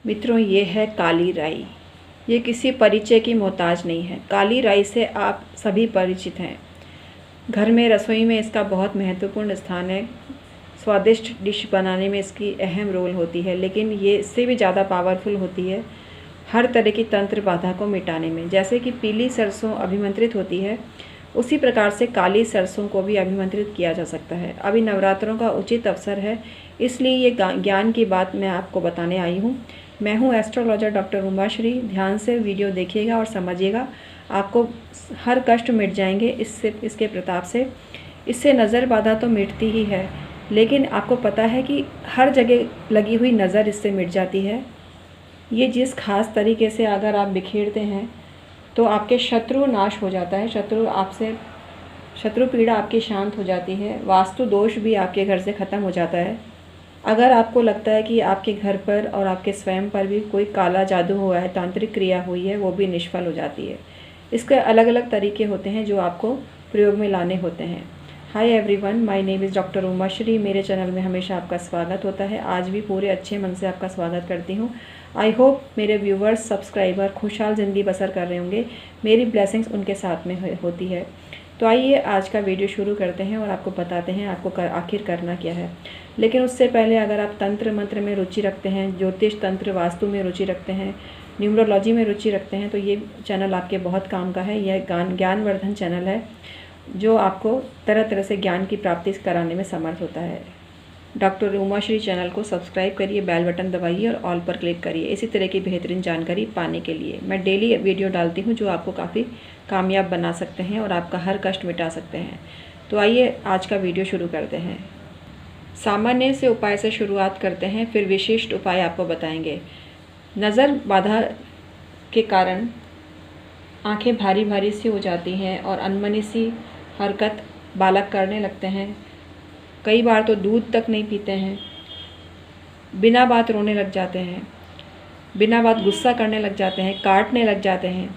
मित्रों, ये है काली राई। ये किसी परिचय की मोहताज नहीं है। काली राई से आप सभी परिचित हैं। घर में रसोई में इसका बहुत महत्वपूर्ण स्थान है। स्वादिष्ट डिश बनाने में इसकी अहम रोल होती है, लेकिन ये इससे भी ज़्यादा पावरफुल होती है हर तरह की तंत्र बाधा को मिटाने में। जैसे कि पीली सरसों अभिमंत्रित होती है, उसी प्रकार से काली सरसों को भी अभिमंत्रित किया जा सकता है। अभी नवरात्रों का उचित अवसर है, इसलिए ये ज्ञान की बात मैं आपको बताने आई हूँ। मैं हूँ एस्ट्रोलॉजर डॉक्टर उमाश्री। ध्यान से वीडियो देखिएगा और समझिएगा, आपको हर कष्ट मिट जाएंगे इसके प्रताप से। इससे नज़र बाधा तो मिटती ही है, लेकिन आपको पता है कि हर जगह लगी हुई नज़र इससे मिट जाती है। ये जिस खास तरीके से अगर आप बिखेरते हैं तो आपके शत्रु नाश हो जाता है। शत्रु पीड़ा आपकी शांत हो जाती है। वास्तु दोष भी आपके घर से ख़त्म हो जाता है। अगर आपको लगता है कि आपके घर पर और आपके स्वयं पर भी कोई काला जादू हुआ है, तांत्रिक क्रिया हुई है, वो भी निष्फल हो जाती है। इसके अलग अलग तरीके होते हैं जो आपको प्रयोग में लाने होते हैं। Hi everyone, my name is doctor Umashree. मेरे चैनल में हमेशा आपका स्वागत होता है। आज भी पूरे अच्छे मन से आपका स्वागत करती हूँ। आई होप मेरे व्यूवर्स, सब्सक्राइबर खुशहाल ज़िंदगी बसर कर रहे होंगे। मेरी ब्लेसिंग्स उनके साथ में होती है। तो आइए आज का वीडियो शुरू करते हैं और आपको बताते हैं आपको आखिर करना क्या है। लेकिन उससे पहले अगर आप तंत्र मंत्र में रुचि रखते हैं, ज्योतिष तंत्र वास्तु में रुचि रखते हैं, न्यूमरोलॉजी में रुचि रखते हैं, तो ये चैनल आपके बहुत काम का है। यह ज्ञानवर्धन चैनल है जो आपको तरह तरह से ज्ञान की प्राप्ति कराने में समर्थ होता है। डॉक्टर उमाश्री चैनल को सब्सक्राइब करिए, बेल बटन दबाइए और ऑल पर क्लिक करिए इसी तरह की बेहतरीन जानकारी पाने के लिए। मैं डेली वीडियो डालती हूँ जो आपको काफ़ी कामयाब बना सकते हैं और आपका हर कष्ट मिटा सकते हैं। तो आइए आज का वीडियो शुरू करते हैं। सामान्य से उपाय से शुरुआत करते हैं, फिर विशिष्ट उपाय आपको बताएंगे। नज़र बाधा के कारण आंखें भारी भारी सी हो जाती हैं और अनमनी सी हरकत बालक करने लगते हैं। कई बार तो दूध तक नहीं पीते हैं, बिना बात रोने लग जाते हैं, बिना बात गुस्सा करने लग जाते हैं, काटने लग जाते हैं।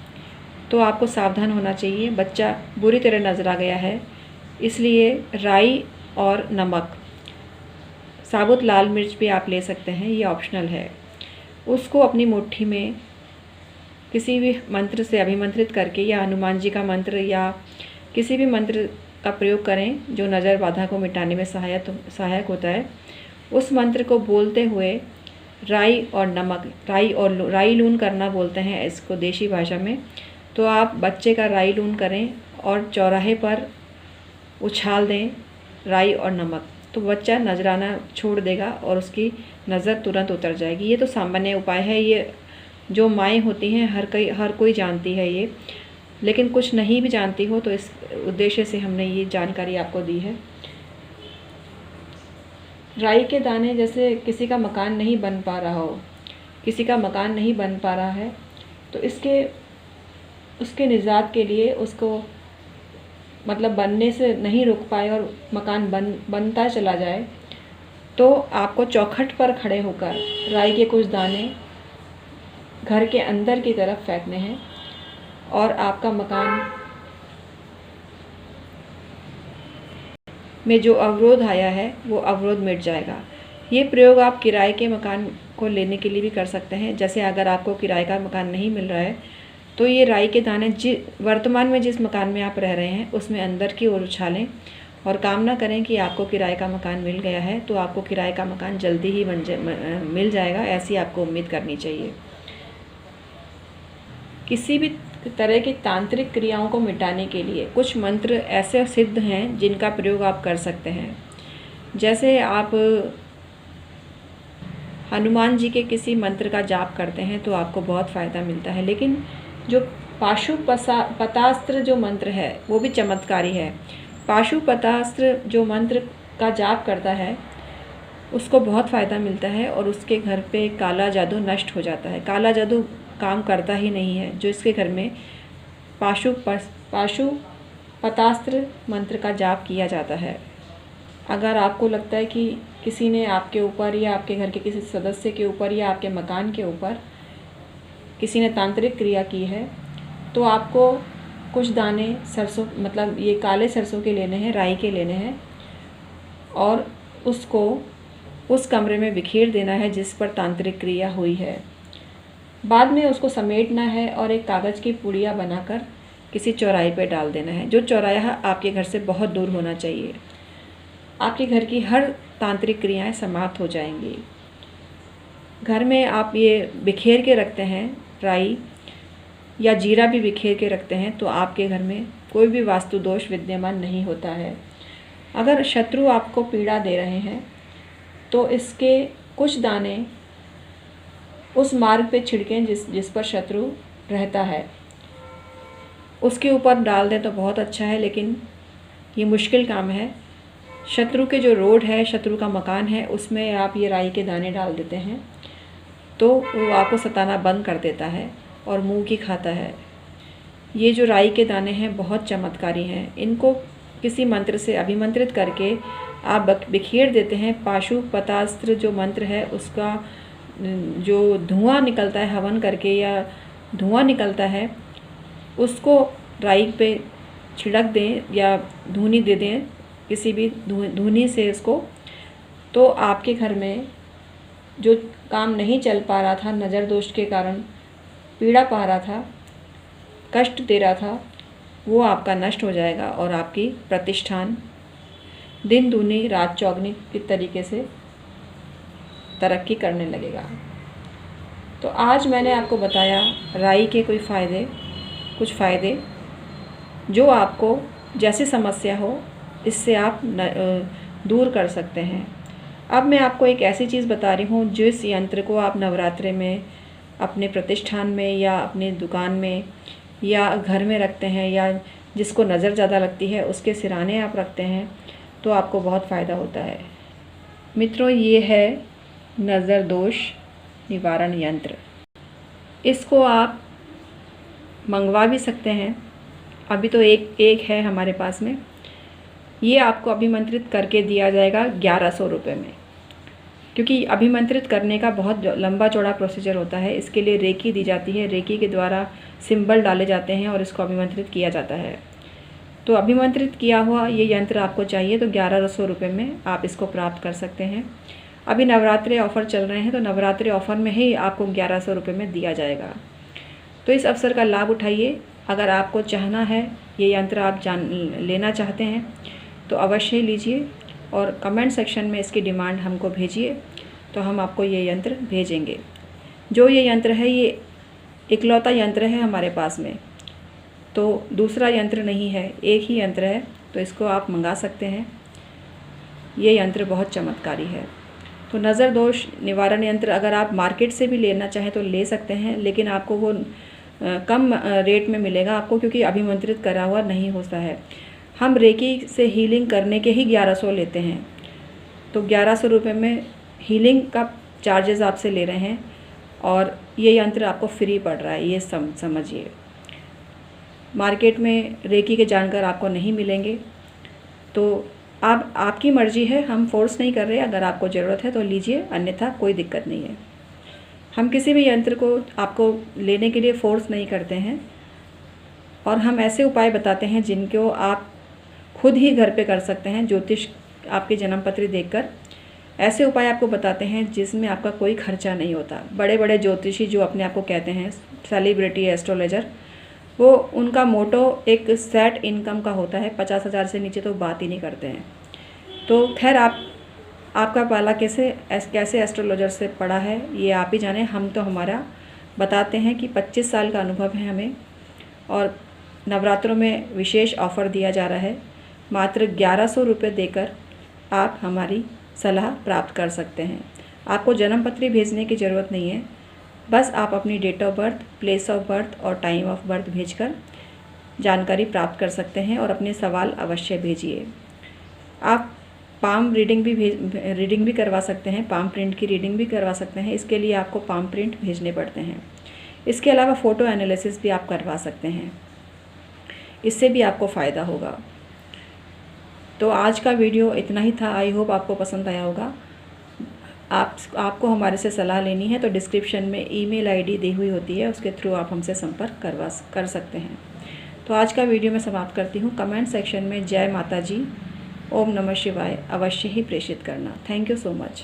तो आपको सावधान होना चाहिए, बच्चा बुरी तरह नजर आ गया है। इसलिए राई और नमक, साबुत लाल मिर्च भी आप ले सकते हैं, ये ऑप्शनल है। उसको अपनी मुट्ठी में किसी भी मंत्र से अभिमंत्रित करके, या हनुमान जी का मंत्र या किसी भी मंत्र का प्रयोग करें जो नज़र बाधा को मिटाने में सहायक होता है। उस मंत्र को बोलते हुए राई और नमक, राई लून करना बोलते हैं इसको देशी भाषा में। तो आप बच्चे का राई लून करें और चौराहे पर उछाल दें राई और नमक, तो बच्चा नजराना छोड़ देगा और उसकी नज़र तुरंत उतर जाएगी। ये तो सामान्य उपाय है, ये जो माएँ होती हैं हर कोई जानती है ये। लेकिन कुछ नहीं भी जानती हो तो इस उद्देश्य से हमने ये जानकारी आपको दी है। राई के दाने, जैसे किसी का मकान नहीं बन पा रहा हो, किसी का मकान नहीं बन पा रहा है, तो उसके निजात के लिए, उसको मतलब बनने से नहीं रुक पाए और मकान बनता चला जाए, तो आपको चौखट पर खड़े होकर राई के कुछ दाने घर के अंदर की तरफ फेंकने हैं और आपका मकान में जो अवरोध आया है वो अवरोध मिट जाएगा। ये प्रयोग आप किराए के मकान को लेने के लिए भी कर सकते हैं। जैसे अगर आपको किराए का मकान नहीं मिल रहा है तो ये राई के दाने वर्तमान में जिस मकान में आप रह रहे हैं उसमें अंदर की ओर उछालें और कामना करें कि आपको किराए का मकान मिल गया है, तो आपको किराए का मकान जल्दी ही मिल जाएगा। ऐसी आपको उम्मीद करनी चाहिए। किसी भी तरह की तांत्रिक क्रियाओं को मिटाने के लिए कुछ मंत्र ऐसे सिद्ध हैं जिनका प्रयोग आप कर सकते हैं। जैसे आप हनुमान जी के किसी मंत्र का जाप करते हैं तो आपको बहुत फ़ायदा मिलता है। लेकिन जो पाशुपतास्त्र जो मंत्र है वो भी चमत्कारी है। पाशुपतास्त्र जो मंत्र का जाप करता है उसको बहुत फ़ायदा मिलता है और उसके घर पे काला जादू नष्ट हो जाता है। काला जादू काम करता ही नहीं है। जो इसके घर में पाशुपतास्त्र मंत्र का जाप किया जाता है। अगर आपको लगता है कि किसी ने आपके ऊपर या आपके घर के किसी सदस्य के ऊपर या आपके मकान के ऊपर किसी ने तांत्रिक क्रिया की है, तो आपको कुछ दाने सरसों, मतलब ये काले सरसों के लेने हैं, राई के लेने हैं और उसको उस कमरे में बिखेर देना है जिस पर तांत्रिक क्रिया हुई है। बाद में उसको समेटना है और एक कागज़ की पुड़िया बनाकर किसी चौराहे पे डाल देना है, जो चौराहा आपके घर से बहुत दूर होना चाहिए। आपके घर की हर तांत्रिक क्रियाएं समाप्त हो जाएंगी। घर में आप ये बिखेर के रखते हैं, राई या जीरा भी बिखेर के रखते हैं, तो आपके घर में कोई भी वास्तु दोष विद्यमान नहीं होता है। अगर शत्रु आपको पीड़ा दे रहे हैं तो इसके कुछ दाने उस मार्ग पे छिड़कें जिस पर शत्रु रहता है, उसके ऊपर डाल दें तो बहुत अच्छा है, लेकिन ये मुश्किल काम है। शत्रु के जो रोड है, शत्रु का मकान है, उसमें आप ये राई के दाने डाल देते हैं तो वो आपको सताना बंद कर देता है और मुंह की खाता है। ये जो राई के दाने हैं बहुत चमत्कारी हैं। इनको किसी मंत्र से अभिमंत्रित करके आप बिखेर देते हैं। पाशुपतास्त्र जो मंत्र है उसका जो धुआं निकलता है हवन करके या धुआं निकलता है, उसको राई पे छिड़क दें या धूनी दे दें, किसी भी धूनी से उसको, तो आपके घर में जो काम नहीं चल पा रहा था, नज़र दोष के कारण पीड़ा पा रहा था, कष्ट दे रहा था, वो आपका नष्ट हो जाएगा और आपकी प्रतिष्ठान दिन दूनी रात चौगनी के तरीके से तरक्की करने लगेगा। तो आज मैंने आपको बताया राई के कुछ फ़ायदे जो आपको जैसी समस्या हो इससे आप दूर कर सकते हैं। अब मैं आपको एक ऐसी चीज़ बता रही हूँ जिस यंत्र को आप नवरात्रि में अपने प्रतिष्ठान में या अपनी दुकान में या घर में रखते हैं, या जिसको नज़र ज़्यादा लगती है उसके सिराने आप रखते हैं तो आपको बहुत फ़ायदा होता है। मित्रों, ये है नज़र दोष निवारण यंत्र। इसको आप मंगवा भी सकते हैं। अभी तो एक है हमारे पास में। ये आपको अभिमंत्रित करके दिया जाएगा 1100 रुपये में, क्योंकि अभिमंत्रित करने का बहुत लंबा चौड़ा प्रोसीजर होता है। इसके लिए रेकी दी जाती है, रेकी के द्वारा सिंबल डाले जाते हैं और इसको अभिमंत्रित किया जाता है। तो अभिमंत्रित किया हुआ ये यंत्र आपको चाहिए तो 1100 रुपये में आप इसको प्राप्त कर सकते हैं। अभी नवरात्रि ऑफ़र चल रहे हैं तो नवरात्रि ऑफ़र में ही आपको 1100 रुपये में दिया जाएगा। तो इस अवसर का लाभ उठाइए। अगर आपको चाहना है, ये यंत्र आप लेना चाहते हैं तो अवश्य लीजिए और कमेंट सेक्शन में इसकी डिमांड हमको भेजिए तो हम आपको ये यंत्र भेजेंगे। जो ये यंत्र है ये इकलौता यंत्र है हमारे पास में, तो दूसरा यंत्र नहीं है, एक ही यंत्र है, तो इसको आप मंगा सकते हैं। ये यंत्र बहुत चमत्कारी है। तो नज़र दोष निवारण यंत्र अगर आप मार्केट से भी लेना चाहें तो ले सकते हैं, लेकिन आपको वो कम रेट में मिलेगा आपको, क्योंकि अभिमंत्रित करा हुआ नहीं होता है। हम रेकी से हीलिंग करने के ही 1100 लेते हैं, तो 1100 रुपये में हीलिंग का चार्जेस आपसे ले रहे हैं और ये यंत्र आपको फ्री पड़ रहा है, ये समझिए। मार्केट में रेकी के जानकार आपको नहीं मिलेंगे, तो आपकी मर्ज़ी है, हम फोर्स नहीं कर रहे। अगर आपको ज़रूरत है तो लीजिए, अन्यथा कोई दिक्कत नहीं है। हम किसी भी यंत्र को आपको लेने के लिए फ़ोर्स नहीं करते हैं और हम ऐसे उपाय बताते हैं जिनको आप खुद ही घर पे कर सकते हैं। ज्योतिष आपकी जन्म पत्री देखकर ऐसे उपाय आपको बताते हैं जिसमें आपका कोई खर्चा नहीं होता। बड़े बड़े ज्योतिषी जो अपने आप को कहते हैं सेलिब्रिटी एस्ट्रोलॉजर, वो उनका मोटो एक सेट इनकम का होता है, 50,000 से नीचे तो बात ही नहीं करते हैं। तो खैर आपका पाला कैसे एस्ट्रोलॉजर से पड़ा है ये आप ही जाने। हम तो हमारा बताते हैं कि 25 साल का अनुभव है हमें, और नवरात्रों में विशेष ऑफ़र दिया जा रहा है। मात्र 1100 रुपये देकर आप हमारी सलाह प्राप्त कर सकते हैं। आपको जन्म पत्री भेजने की ज़रूरत नहीं है, बस आप अपनी date of birth, place of birth और टाइम ऑफ बर्थ भेजकर जानकारी प्राप्त कर सकते हैं और अपने सवाल अवश्य भेजिए। आप पाम रीडिंग भी करवा सकते हैं, पाम प्रिंट की रीडिंग भी करवा सकते हैं। इसके लिए आपको पाम प्रिंट भेजने पड़ते हैं। इसके अलावा फ़ोटो एनालिसिस भी आप करवा सकते हैं, इससे भी आपको फ़ायदा होगा। तो आज का वीडियो इतना ही था। आई होप आपको पसंद आया होगा। आपको हमारे से सलाह लेनी है तो डिस्क्रिप्शन में ईमेल आईडी दी हुई होती है, उसके थ्रू आप हमसे संपर्क कर सकते हैं। तो आज का वीडियो मैं समाप्त करती हूँ। कमेंट सेक्शन में जय माता जी, ओम नमः शिवाय अवश्य ही प्रेषित करना। Thank you so much.